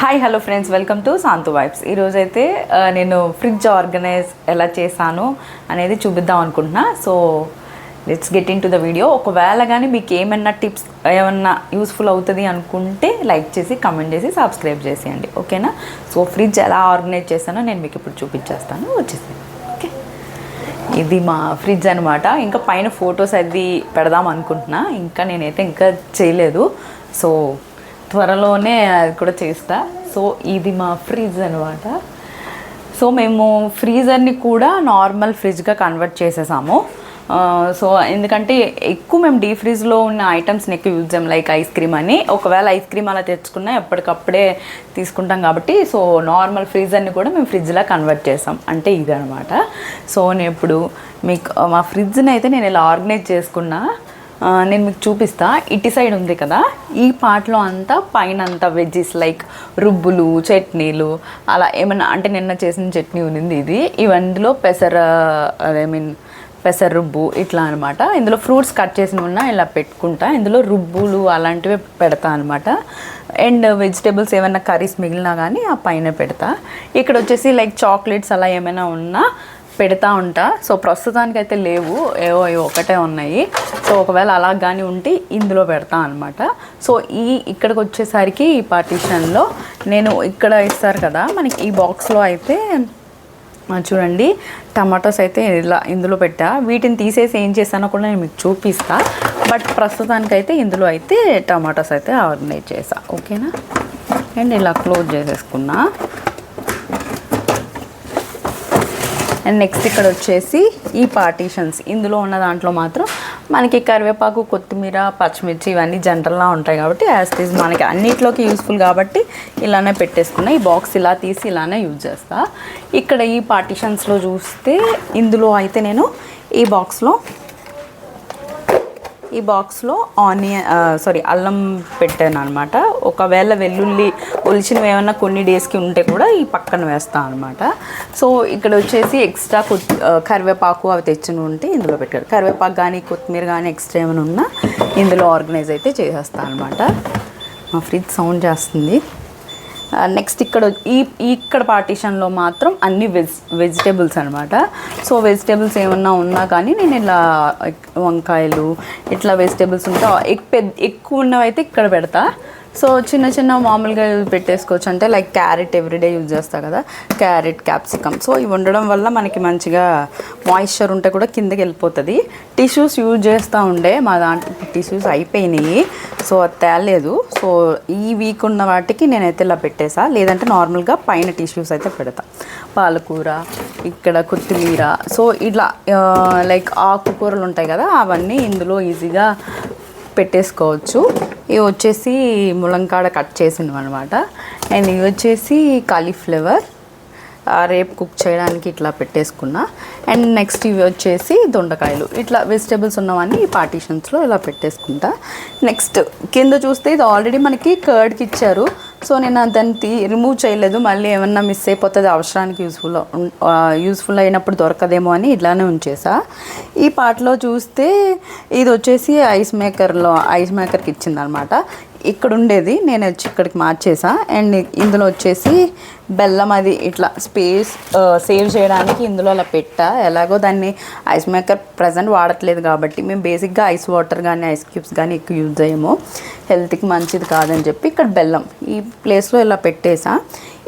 Hi hello friends, welcome to Shanthu vibes. ఈరోజైతే నేను fridge organize ఎలా చేశాను అనేది చూపిద్దాం అనుకుంటున్నా. So let's get into the video. ఒకవేళ కానీ మీకు ఏమన్నా టిప్స్ ఏమన్నా యూస్ఫుల్ అవుతుంది అనుకుంటే లైక్ చేసి కమెంట్ చేసి సబ్స్క్రైబ్ చేసేయండి, ఓకేనా? సో ఫ్రిడ్జ్ ఎలా ఆర్గనైజ్ చేశానో నేను మీకు ఇప్పుడు చూపించేస్తాను, వచ్చేసి ఓకే. ఇది మా ఫ్రిడ్జ్ అనమాట. ఇంకా పైన ఫొటోస్ అది పెడదాం అనుకుంటున్నా, ఇంకా నేనైతే ఇంకా చేయలేదు. సో త్వరలోనే అది కూడా చేస్తా. సో ఇది మా ఫ్రిడ్జ్ అనమాట. సో మేము ఫ్రీజర్ని కూడా నార్మల్ ఫ్రిడ్జ్గా కన్వర్ట్ చేసేసాము. సో ఎందుకంటే ఎక్కువ మేము డీప్ ఫ్రిడ్జ్లో ఉన్న ఐటమ్స్ని ఎక్కువ యూజ్ చేయం, లైక్ ఐస్ క్రీమ్ అని. ఒకవేళ ఐస్ క్రీమ్ అలా తెచ్చుకున్నా ఎప్పటికప్పుడే తీసుకుంటాం కాబట్టి సో నార్మల్ ఫ్రీజర్ని కూడా మేము ఫ్రిడ్జ్లా కన్వర్ట్ చేసాం, అంటే ఇది అనమాట. సో నేను ఇప్పుడు మీకు మా ఫ్రిడ్జ్ని అయితే నేను ఇలా ఆర్గనైజ్ చేసుకున్నా, నేను మీకు చూపిస్తా. ఇటు సైడ్ ఉంది కదా, ఈ పార్ట్లో అంతా పైన అంతా వెజ్జెస్ లైక్ రుబ్బులు, చట్నీలు అలా ఏమన్నా, అంటే నిన్న చేసిన చట్నీ ఉంది ఇది. ఇవందులో పెసర రుబ్బు ఇట్లా అనమాట. ఇందులో ఫ్రూట్స్ కట్ చేసిన ఉన్నా ఇలా పెట్టుకుంటా, ఇందులో రుబ్బులు అలాంటివి పెడతా అనమాట. అండ్ వెజిటేబుల్స్ ఏమైనా కర్రీస్ మిగిలినా కానీ ఆ పైన పెడతా. ఇక్కడ వచ్చేసి లైక్ చాక్లెట్స్ అలా ఏమైనా ఉన్నా పెడతా ఉంటా. సో ప్రస్తుతానికి అయితే లేవు, ఏవో ఒకటే ఉన్నాయి. సో ఒకవేళ అలా కానీ ఉంటే ఇందులో పెడతా అనమాట. సో ఇక్కడికి వచ్చేసరికి ఈ పార్టీషన్లో నేను ఇక్కడ ఇస్తారు కదా మనకి, ఈ బాక్స్లో అయితే చూడండి టమాటోస్ అయితే ఇలా ఇందులో పెట్టా. వీటిని తీసేసి ఏం చేస్తానో కూడా నేను మీకు చూపిస్తా. బట్ ప్రస్తుతానికైతే ఇందులో అయితే టమాటోస్ అయితే ఆర్గనైజ్ చేసా, ఓకేనా? అండ్ ఇలా క్లోజ్ చేసేసుకున్నా. అండ్ నెక్స్ట్ ఇక్కడ వచ్చేసి ఈ పార్టీషన్స్, ఇందులో ఉన్న దాంట్లో మాత్రం మనకి కరివేపాకు, కొత్తిమీర, పచ్చిమిర్చి ఇవన్నీ జనరల్గా ఉంటాయి కాబట్టి యాజ్ ఇట్ ఈజ్ మనకి అన్నిట్లోకి యూస్ఫుల్ కాబట్టి ఇలానే పెట్టేసుకున్నా. ఈ బాక్స్ ఇలా తీసి ఇలానే యూజ్ చేస్తా. ఇక్కడ ఈ పార్టీషన్స్లో చూస్తే ఇందులో అయితే నేను ఈ బాక్స్లో అల్లం పెట్టాను అనమాట. ఒకవేళ వెల్లుల్లి ఒలిచినవి ఏమన్నా కొన్ని డేస్కి ఉంటే కూడా ఈ పక్కన వేస్తాను అనమాట. సో ఇక్కడ వచ్చేసి ఎక్స్ట్రా కరివేపాకు అవి తెచ్చిన ఉంటే ఇందులో పెట్టారు. కరివేపాకు కానీ కొత్తిమీర కానీ ఎక్స్ట్రా ఏమైనా ఉన్నా ఇందులో ఆర్గనైజ్ అయితే చేసేస్తాను అనమాట. మా ఫ్రిడ్జ్ సౌండ్ చేస్తుంది. నెక్స్ట్ ఇక్కడ పార్టీషన్లో మాత్రం అన్ని వెజిటేబుల్స్ అనమాట. సో వెజిటేబుల్స్ ఏమన్నా ఉన్నా కానీ నేను ఇలా వంకాయలు ఇట్లా వెజిటేబుల్స్ ఉంటే ఎక్కువ ఉన్నవైతే ఇక్కడ పెడతా. సో చిన్న చిన్న మామూలుగా పెట్టేసుకోవచ్చు, అంటే లైక్ క్యారెట్ ఎవ్రీడే యూజ్ చేస్తా కదా, క్యారెట్, క్యాప్సికమ్. సో ఇవి ఉండడం వల్ల మనకి మంచిగా మాయిశ్చర్ ఉంటే కూడా కిందకి వెళ్ళిపోతుంది. టిష్యూస్ యూజ్ చేస్తూ ఉండే, మా దాంట్లో టిష్యూస్ అయిపోయినాయి, సో అది తేలేదు. సో ఈ వీక్ ఉన్న వాటికి నేనైతే ఇలా పెట్టేసా, లేదంటే నార్మల్గా పైన టిష్యూస్ అయితే పెడతా. పాలకూర, ఇక్కడ కొత్తిమీర, సో ఇట్లా లైక్ ఆకుకూరలు ఉంటాయి కదా అవన్నీ ఇందులో ఈజీగా పెట్టేసుకోవచ్చు. ఇవి వచ్చేసి ములంకాడ కట్ చేసినవి అనమాట. అండ్ ఇవి వచ్చేసి కాలీఫ్లవర్ రేపు కుక్ చేయడానికి ఇట్లా పెట్టేసుకున్నా. అండ్ నెక్స్ట్ ఇవి వచ్చేసి దొండకాయలు, ఇట్లా వెజిటేబుల్స్ ఉన్నవన్నీ ఈ పార్టీషన్స్లో ఇలా పెట్టేసుకుంటా. నెక్స్ట్ కింద చూస్తే ఇది ఆల్రెడీ మనకి కర్డ్కి ఇచ్చారు. సో నేను దాన్ని రిమూవ్ చేయలేదు, మళ్ళీ ఏమన్నా మిస్ అయిపోతుంది, అవసరానికి యూస్ఫుల్ అయినప్పుడు దొరకదేమో అని ఇట్లానే ఉంచేసా. ఈ పార్ట్లో చూస్తే ఇది వచ్చేసి ఐస్ మేకర్కి ఇచ్చింది అనమాట. ఇక్కడ ఉండేది నేను వచ్చి ఇక్కడికి మార్చేసా. అండ్ ఇందులో వచ్చేసి బెల్లం అది ఇట్లా స్పేస్ సేవ్ చేయడానికి ఇందులో అలా పెట్టా. ఎలాగో దాన్ని ఐస్ మేకర్ ప్రజెంట్ వాడట్లేదు కాబట్టి మేము బేసిక్గా ఐస్ వాటర్ కానీ ఐస్ క్యూబ్స్ కానీ ఎక్కువ యూజ్ చేయము, హెల్త్కి మంచిది కాదని చెప్పి ఇక్కడ బెల్లం ఈ ప్లేస్లో ఇలా పెట్టేసా.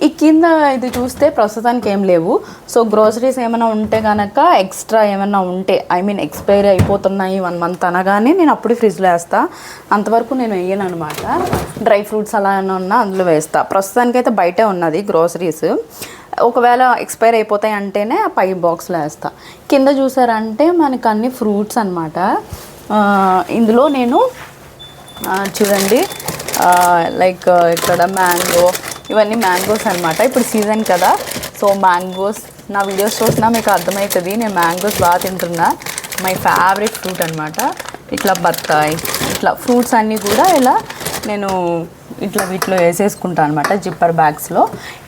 ఈ కింద ఇది చూస్తే ప్రస్తుతానికి ఏం లేవు. సో గ్రోసరీస్ ఏమైనా ఉంటే కనుక ఎక్స్ట్రా ఏమైనా ఉంటే ఎక్స్పైరీ అయిపోతున్నాయి 1 month అనగానే నేను అప్పుడు ఫ్రిడ్జ్లో వేస్తా. అంతవరకు నేను వేయను అనమాట. డ్రై ఫ్రూట్స్ అలా ఏమైనా ఉన్నా అందులో వేస్తా. ప్రస్తుతానికైతే బయటే ఉన్నది గ్రోసరీస్, ఒకవేళ ఎక్స్పైర్ అయిపోతాయి అంటేనే పై బాక్స్లో వేస్తా. కింద చూసారంటే మనకు అన్ని ఫ్రూట్స్ అనమాట. ఇందులో నేను చూడండి లైక్ ఇక్కడ మ్యాంగో, ఇవన్నీ మ్యాంగోస్ అనమాట. ఇప్పుడు సీజన్ కదా, సో మ్యాంగోస్ నా వీడియోస్ చూసినా మీకు అర్థమవుతుంది, నేను మ్యాంగోస్ బాగా తింటున్నా. మై ఫేవరెట్ ఫ్రూట్ అనమాట. ఇట్లా బత్తాయి, ఇట్లా ఫ్రూట్స్ అన్నీ కూడా ఇలా నేను ఇట్లా వీటిలో వేసేసుకుంటాను అనమాట, జిప్పర్ బ్యాగ్స్లో.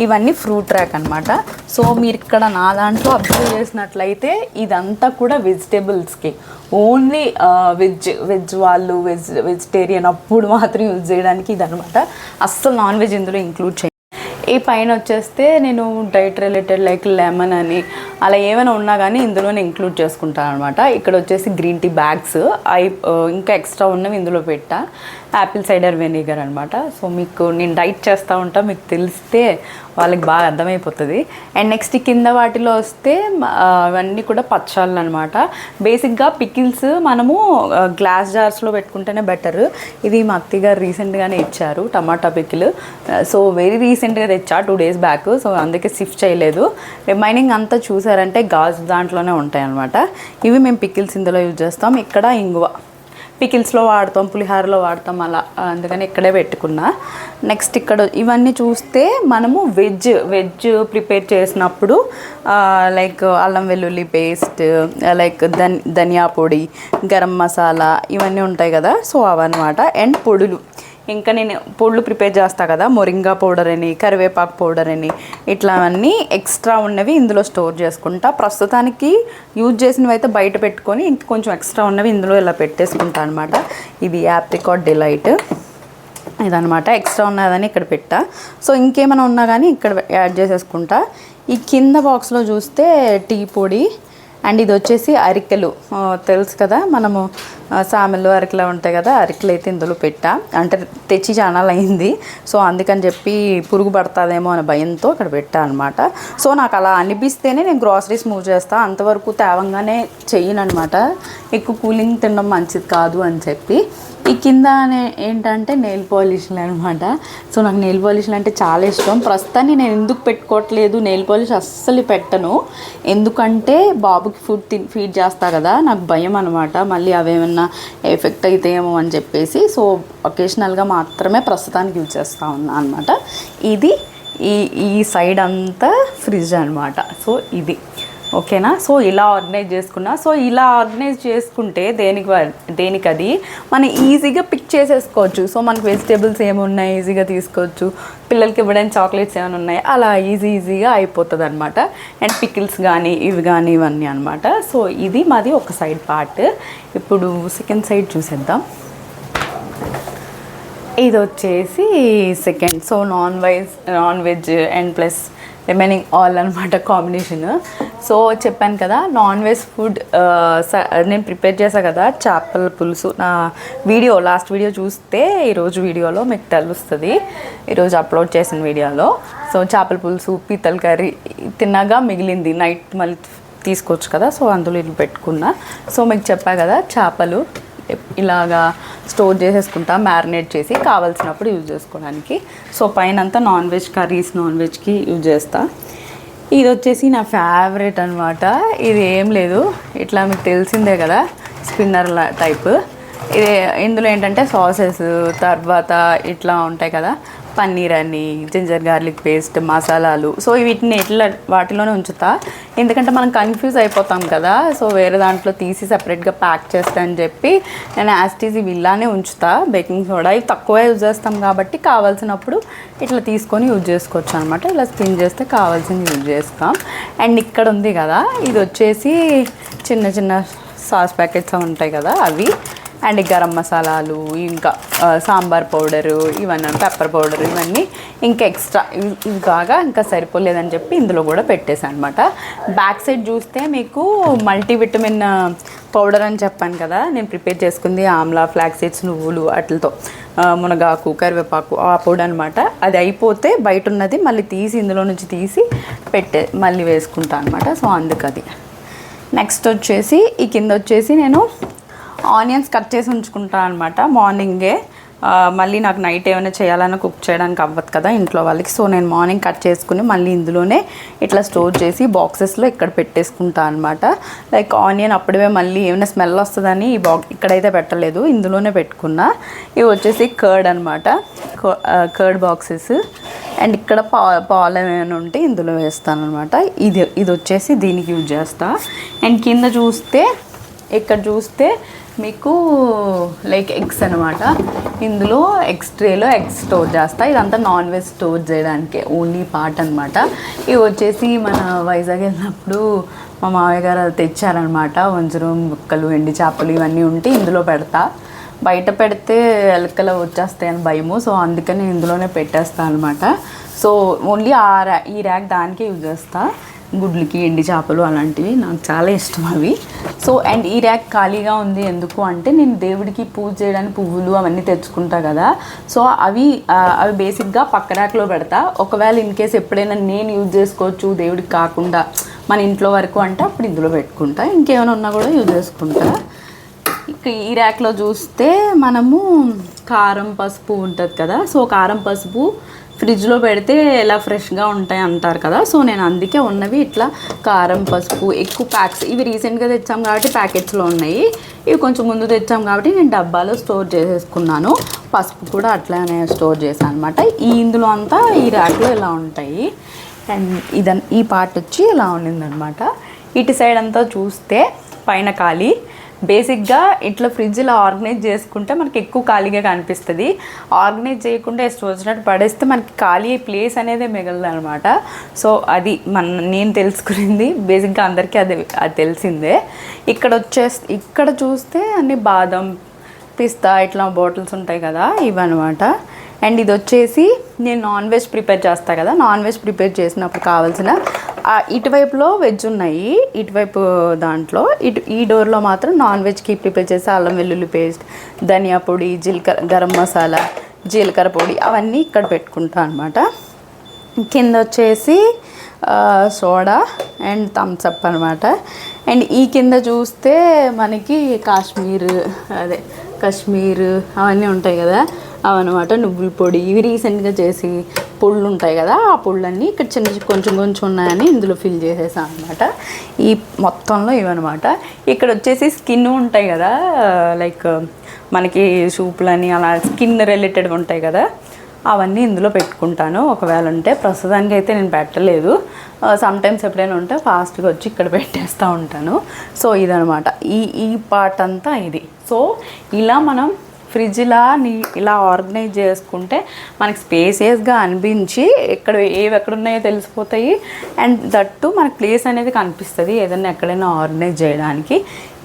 ఇవన్నీ ఫ్రూట్ ర్యాక్ అనమాట. సో మీరు ఇక్కడ నా దాంట్లో అబ్జర్వ్ చేసినట్లయితే ఇదంతా కూడా వెజిటేబుల్స్కి, ఓన్లీ వెజ్ వాళ్ళు వెజిటేరియన్ అప్పుడు మాత్రం యూజ్ చేయడానికి ఇదనమాట. అస్సలు నాన్ వెజ్ ఇందులో ఇంక్లూడ్ చేయండి. ఈ పైన వచ్చేస్తే నేను డైట్ రిలేటెడ్ లైక్ లెమన్ అని అలా ఏమైనా ఉన్నా కానీ ఇందులోనే ఇంక్లూడ్ చేసుకుంటాను అనమాట. ఇక్కడ వచ్చేసి గ్రీన్ టీ బ్యాగ్స్ ఇంకా ఎక్స్ట్రా ఉన్నవి ఇందులో పెట్టా. యాపిల్ సైడర్ వెనిగర్ అనమాట. సో మీకు నేను డైట్ చేస్తూ ఉంటా, మీకు తెలిస్తే వాళ్ళకి బాగా అర్థమైపోతుంది. అండ్ నెక్స్ట్ కింద వాటిలో వస్తే అవన్నీ కూడా పచ్చాలు అనమాట. బేసిక్గా పికిల్స్ మనము గ్లాస్ జార్స్లో పెట్టుకుంటేనే బెటర్. ఇది మా అత్తయ్య గారు రీసెంట్గానే ఇచ్చారు, టమాటా పికిల్. సో వెరీ రీసెంట్గా తెచ్చా 2 days బ్యాక్. సో అందుకే షిఫ్ట్ చేయలేదు. రిమైనింగ్ అంతా చూసారంటే గాజు దాంట్లోనే ఉంటాయి అనమాట. ఇవి మేము పికిల్స్ ఇందులో యూజ్ చేస్తాం. ఇక్కడ ఇంగువ పికిల్స్లో వాడతాం, పులిహారలో వాడతాం అలా, అందుకని ఇక్కడే పెట్టుకున్నా. నెక్స్ట్ ఇక్కడ ఇవన్నీ చూస్తే మనము వెజ్ ప్రిపేర్ చేసినప్పుడు లైక్ అల్లం వెల్లుల్లి పేస్ట్, లైక్ ధనియా పొడి, గరం మసాలా ఇవన్నీ ఉంటాయి కదా. సో అవన్నమాట. అండ్ పొడులు, ఇంకా నేను పొడులు ప్రిపేర్ చేస్తాను కదా, మొరింగా పౌడర్ అని, కరివేపాకు పౌడర్ అని, ఇట్లా అన్నీ ఎక్స్ట్రా ఉన్నవి ఇందులో స్టోర్ చేసుకుంటా. ప్రస్తుతానికి యూజ్ చేసినవి అయితే బయట పెట్టుకొని ఇంక కొంచెం ఎక్స్ట్రా ఉన్నవి ఇందులో ఇలా పెట్టేసుకుంటా అనమాట. ఇది యాప్రికాట్ డిలైట్ ఇదనమాట. ఎక్స్ట్రా ఉన్నదని ఇక్కడ పెట్టా. సో ఇంకేమైనా ఉన్నా కానీ ఇక్కడ యాడ్ చేసేసుకుంటా. ఈ కింద బాక్స్లో చూస్తే టీ పొడి, అండ్ ఇది వచ్చేసి అరికెలు, తెలుసు కదా మనము సామెలు అరికెలు ఉంటాయి కదా, అరికెలు అయితే ఇందులో పెట్టా. అంటే తెచ్చి చానాలు అయింది, సో అందుకని చెప్పి పురుగు పడుతుందేమో అనే భయంతో ఇక్కడ పెట్టా అనమాట. సో నాకు అలా అనిపిస్తేనే నేను గ్రాసరీస్ మూవ్ చేస్తాను, అంతవరకు తేవంగానే చెయ్యను అనమాట. ఎక్కువ కూలింగ్ తినడం మంచిది కాదు అని చెప్పి. ఈ కింద ఏంటంటే నెయిల్ పాలిష్లు అనమాట. సో నాకు నెయిల్ పాలిష్లు అంటే చాలా ఇష్టం. ప్రస్తుతాన్ని నేను ఎందుకు పెట్టుకోవట్లేదు, నెయిల్ పాలిష్ అస్సలు పెట్టను, ఎందుకంటే బాబుకి ఫీడ్ చేస్తా కదా, నాకు భయం అనమాట మళ్ళీ అవేమన్నా ఎఫెక్ట్ అవుతాయేమో అని చెప్పేసి. సో ఒకేషనల్గా మాత్రమే ప్రస్తుతానికి యూజ్ చేస్తూ ఉన్నా అనమాట. ఇది ఈ సైడ్ అంతా ఫ్రిడ్జ్ అనమాట. సో ఇది ఓకేనా. సో ఇలా ఆర్గనైజ్ చేసుకున్నా. సో ఇలా ఆర్గనైజ్ చేసుకుంటే దేనికి అది మనం ఈజీగా పిక్ చేసేసుకోవచ్చు. సో మనకు వెజిటేబుల్స్ ఏమున్నాయి ఈజీగా తీసుకోవచ్చు, పిల్లలకి ఇవ్వడానికి చాక్లెట్స్ ఏమైనా ఉన్నాయి, అలా ఈజీగా అయిపోతుంది అనమాట. అండ్ పికిల్స్ కానీ ఇవన్నీ అనమాట. సో ఇది మాది ఒక సైడ్ పార్ట్. ఇప్పుడు సెకండ్ సైడ్ చూసేద్దాం. ఇది వచ్చేసి second. So non veg and plus remaining all అనమాట కాంబినేషన్. సో చెప్పాను కదా నాన్ వెజ్ ఫుడ్ నేను ప్రిపేర్ చేశాను కదా, చేపల పులుసు. నా లాస్ట్ వీడియో చూస్తే ఈరోజు వీడియోలో మీకు తెలుస్తుంది, ఈరోజు అప్లోడ్ చేసిన వీడియోలో. సో చేపల పులుసు, పీతల కర్రీ తిన్నాగా మిగిలింది నైట్ మళ్ళీ తీసుకోవచ్చు కదా, సో అందులో ఇది పెట్టుకున్నా. సో మీకు చెప్పా కదా చేపలు ఇలాగా స్టోర్ చేసేసుకుంటా, మ్యారినేట్ చేసి కావాల్సినప్పుడు యూజ్ చేసుకోవడానికి. సో పైన అంతా నాన్ వెజ్ కర్రీస్, నాన్ వెజ్కి యూజ్ చేస్తా. ఇది వచ్చేసి నా ఫేవరెట్ అనమాట. ఇది ఏం లేదు, ఇట్లా మీకు తెలిసిందే కదా, స్పిన్నర్ టైప్. ఇది ఇందులో ఏంటంటే సాసెస్, తర్వాత ఇట్లా ఉంటాయి కదా, పన్నీర్ అని, జింజర్ గార్లిక్ పేస్ట్, మసాలాలు. సో వీటిని వాటిలోనే ఉంచుతా, ఎందుకంటే మనం కన్ఫ్యూజ్ అయిపోతాం కదా. సో వేరే దాంట్లో తీసి సపరేట్గా ప్యాక్ చేస్తా అని చెప్పి నేను యాస్టీజ్ ఇలానే ఉంచుతా. బేకింగ్ సోడా ఇవి తక్కువ యూజ్ చేస్తాం కాబట్టి కావాల్సినప్పుడు ఇట్లా తీసుకొని యూజ్ చేసుకోవచ్చు అనమాట. ఇలా స్పిన్ చేస్తే కావాల్సింది యూజ్ చేస్తాం. అండ్ ఇక్కడ ఉంది కదా, ఇది వచ్చేసి చిన్న సాస్ ప్యాకెట్స్ ఉంటాయి కదా అవి, అండ్ గరం మసాలాలు, ఇంకా సాంబార్ పౌడరు, ఇవన్నీ పెప్పర్ పౌడర్, ఇవన్నీ ఇంకా ఎక్స్ట్రా ఇవి కాగా ఇంకా సరిపోలేదని చెప్పి ఇందులో కూడా పెట్టేసాను అనమాట. బ్యాక్ సైడ్ చూస్తే మీకు మల్టీవిటమిన్ పౌడర్ అని చెప్పాను కదా, నేను ప్రిపేర్ చేసుకుంది ఆమ్లా, ఫ్లాక్స్ సీడ్స్, నువ్వులు వాటితో, మునగాకు, కరివేపాకు, ఆ పౌడర్ అనమాట. అది అయిపోతే బయట ఉన్నది మళ్ళీ తీసి ఇందులో నుంచి తీసి మళ్ళీ వేసుకుంటాను అనమాట. సో అందుకది. నెక్స్ట్ వచ్చేసి ఈ కింద వచ్చేసి నేను ఆనియన్స్ కట్ చేసి ఉంచుకుంటాను అనమాట మార్నింగే. మళ్ళీ నాకు నైట్ ఏమైనా చేయాలన్నా కుక్ చేయడానికి అవ్వదు కదా ఇంట్లో వాళ్ళకి. సో నేను మార్నింగ్ కట్ చేసుకుని మళ్ళీ ఇందులోనే ఇట్లా స్టోర్ చేసి బాక్సెస్లో ఇక్కడ పెట్టేసుకుంటాను అనమాట. లైక్ ఆనియన్ అప్పుడే మళ్ళీ ఏమైనా స్మెల్ వస్తుందని ఈ ఇక్కడైతే పెట్టలేదు, ఇందులోనే పెట్టుకున్నా. ఇవి వచ్చేసి కర్డ్ అనమాట, కర్డ్ బాక్సెస్. అండ్ ఇక్కడ పాలు ఏమైనా ఉంటే ఇందులో వేస్తాను అనమాట. ఇది వచ్చేసి దీనికి యూజ్ చేస్తా. అండ్ కింద చూస్తే ఇక్కడ చూస్తే మీకు లైక్ ఎగ్స్ అనమాట. ఇందులో ఎగ్స్ ట్రేలో ఎగ్స్ స్టోర్ చేస్తా. ఇదంతా నాన్ వెజ్ స్టోర్ చేయడానికి ఓన్లీ పార్ట్ అనమాట. ఇవి వచ్చేసి మన వైజాగ్ వెళ్ళినప్పుడు మా మామయ్య గారు అది తెచ్చారనమాట. వంజరం ముక్కలు, ఎండి చేపలు ఇవన్నీ ఉంటే ఇందులో పెడతా. బయట పెడితే ఎలకలు వచ్చేస్తాయని భయము, సో అందుకని ఇందులోనే పెట్టేస్తాను అనమాట. సో ఓన్లీ ఈ ర్యాక్ దానికే యూజ్ చేస్తా. గుడ్లకి, ఎండి చేపలు అలాంటివి నాకు చాలా ఇష్టం అవి. సో అండ్ ఈ ర్యాక్ ఖాళీగా ఉంది ఎందుకు అంటే, నేను దేవుడికి పూజ చేయడానికి పువ్వులు అవన్నీ తెచ్చుకుంటా కదా. సో అవి బేసిక్గా పక్క ర్యాక్లో పెడతా. ఒకవేళ ఇన్ కేస్ ఎప్పుడైనా నేను యూజ్ చేసుకోవచ్చు దేవుడికి కాకుండా మన ఇంట్లో వరకు అంటే అప్పుడు ఇందులో పెట్టుకుంటా. ఇంకేమైనా ఉన్నా కూడా యూజ్ చేసుకుంటా. ఇక ఈ ర్యాక్లో చూస్తే మనము కారం, పసుపు ఉంటుంది కదా. సో కారం, పసుపు ఫ్రిడ్జ్లో పెడితే ఎలా ఫ్రెష్గా ఉంటాయి అంటారు కదా. సో నేను అందుకే ఉన్నవి ఇట్లా కారం, పసుపు ఎక్కువ ప్యాక్స్. ఇవి రీసెంట్గా తెచ్చాం కాబట్టి ప్యాకెట్స్లో ఉన్నాయి. ఇవి కొంచెం ముందు తెచ్చాం కాబట్టి నేను డబ్బాలో స్టోర్ చేసేసుకున్నాను. పసుపు కూడా అట్లానే స్టోర్ చేశాను అనమాట. ఇందులో అంతా ఈ ర్యాక్లో ఇలా ఉంటాయి. అండ్ ఈ పార్ట్ వచ్చి ఇలా ఉండిందనమాట. ఇటు సైడ్ అంతా చూస్తే పైన ఖాళీ. బేసిక్గా ఇట్లా ఫ్రిడ్జ్ ఇలా ఆర్గనైజ్ చేసుకుంటే మనకి ఎక్కువ ఖాళీగా కనిపిస్తుంది. ఆర్గనైజ్ చేయకుండా ఇష్టం వచ్చినట్టు పడేస్తే మనకి ఖాళీ ప్లేస్ అనేది మిగలదు అనమాట. సో అది నేను తెలుసుకునింది. బేసిక్గా అందరికీ అది తెలిసిందే. ఇక్కడ చూస్తే అన్ని బాదం, పిస్తా ఇట్లా బాటిల్స్ ఉంటాయి కదా, ఇవన్నమాట. అండ్ ఇది వచ్చేసి నేను నాన్ వెజ్ ప్రిపేర్ చేస్తాను కదా. నాన్ వెజ్ ప్రిపేర్ చేసినప్పుడు కావాల్సిన ఇటువైపులో వెజ్ ఉన్నాయి, ఇటువైపు దాంట్లో ఈ డోర్లో మాత్రం నాన్ వెజ్కి ప్రిపేర్ చేసే అల్లం వెల్లుల్లి పేస్ట్, ధనియా పొడి, గరం మసాలా, జీలకర్ర పొడి అవన్నీ ఇక్కడ పెట్టుకుంటాను అనమాట. కింద వచ్చేసి సోడా అండ్ థమ్స్అప్ అనమాట. అండ్ ఈ కింద చూస్తే మనకి కాశ్మీర్ అవన్నీ ఉంటాయి కదా, అవన్నమాట. నువ్వుల పొడి ఇవి రీసెంట్గా చేసి పుళ్ళు ఉంటాయి కదా, ఆ పుళ్ళన్నీ ఇక్కడ కొంచెం ఉన్నాయని ఇందులో ఫిల్ చేసేసాను అనమాట. ఈ మొత్తంలో ఇవన్నమాట. ఇక్కడ వచ్చేసి స్కిన్ ఉంటాయి కదా, లైక్ మనకి సూపులని అలా స్కిన్ రిలేటెడ్ ఉంటాయి కదా, అవన్నీ ఇందులో పెట్టుకుంటాను ఒకవేళ ఉంటే. ప్రస్తుతానికి అయితే నేను పెట్టలేదు. సమ్టైమ్స్ ఎప్పుడైనా ఉంటే ఫాస్ట్గా వచ్చి ఇక్కడ పెట్టేస్తూ ఉంటాను. సో ఇదనమాట ఈ పార్ట్ అంతా ఇది. సో ఇలా మనం ఫ్రిడ్జ్ ఇలా ఆర్గనైజ్ చేసుకుంటే మనకి స్పేసియస్గా అనిపించి ఎక్కడున్నాయో తెలిసిపోతాయి. అండ్ దట్టు మనకి ప్లేస్ అనేది కనిపిస్తుంది ఏదైనా ఎక్కడైనా ఆర్గనైజ్ చేయడానికి.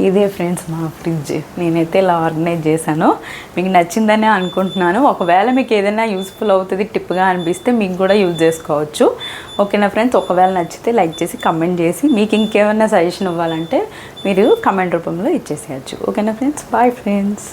ఇదే ఫ్రెండ్స్ మా ఫ్రిడ్జ్. నేనైతే ఇలా ఆర్గనైజ్ చేశాను. మీకు నచ్చిందనే అనుకుంటున్నాను. ఒకవేళ మీకు ఏదైనా యూస్ఫుల్ అవుతుంది, టిప్గా అనిపిస్తే మీకు కూడా యూజ్ చేసుకోవచ్చు. ఓకేనా ఫ్రెండ్స్? ఒకవేళ నచ్చితే లైక్ చేసి కమెంట్ చేసి మీకు ఇంకేమైనా సజెషన్ ఇవ్వాలంటే మీరు కమెంట్ రూపంలో ఇచ్చేసేయచ్చు. ఓకేనా ఫ్రెండ్స్? Bye friends.